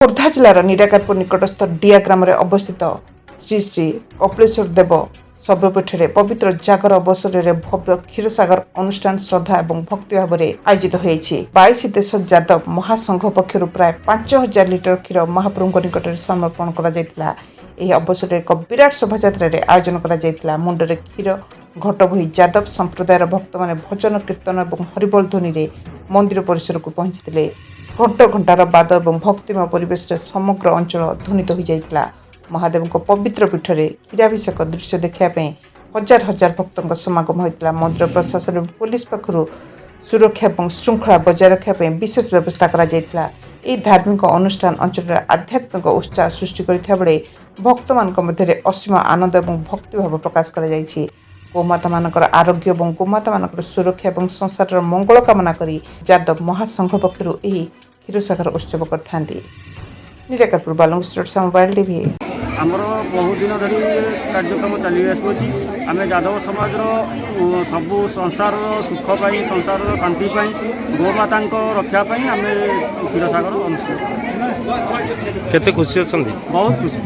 खोर्धा जिलार निराकारपुर निकटस्थ डिया ग्राम अवस्थित श्री श्री कपिलेश्वर देव शैवपीठ में पवित्र जागर अवसर में भव्य क्षीरसागर अनुष्ठान श्रद्धा और भक्ति भाव में आयोजित होती 22 देश जादव महासंघ पक्षर प्राय 5000 लिटर क्षीर महाप्रभु निकट में समर्पण कर अवसर एक विराट शोभायात्रा आयोजन कर मुंडे क्षीर घट बोही जादव संप्रदायर भक्त मैंने भजन कीर्तन और हरिबोल ध्वनि मंदिर परिसर को पहुंची घंट घंटार बाद और भक्तिमय परिवेश समग्र अंचल ध्वनित हो जाता। महादेव पवित्र पीठ में क्षीराभिषेक दृश्य देखापी हजार हजार भक्तों समागम होता। मंदिर प्रशासन और पुलिस पक्षर सुरक्षा और श्रृंखला बजाय रखापी विशेष व्यवस्था करा। धार्मिक अनुष्ठान अंचल आध्यात्मिक उत्साह सृष्टि करता बेले भक्त मान असीम आनंद और भक्तिभाव प्रकाश कर गोमाता मानकर आरोग्य और गोमाता मानकर सुरक्षा और संसार मंगल कामना करी जादव महासंघ पक्षर क्षीरसागर उत्सव करथांती। निराकारपुर बालंगीर मोबाइल टीवी आमर बहुत दिन धरी कार्यक्रम चली आसूँ। आम यादव समाज सबू संसार सुख पाई संसार शांति पाई गोमाता रक्षापी आम क्षीरसागर अनुष्ठान केते खुशी अच्छा बहुत खुशी।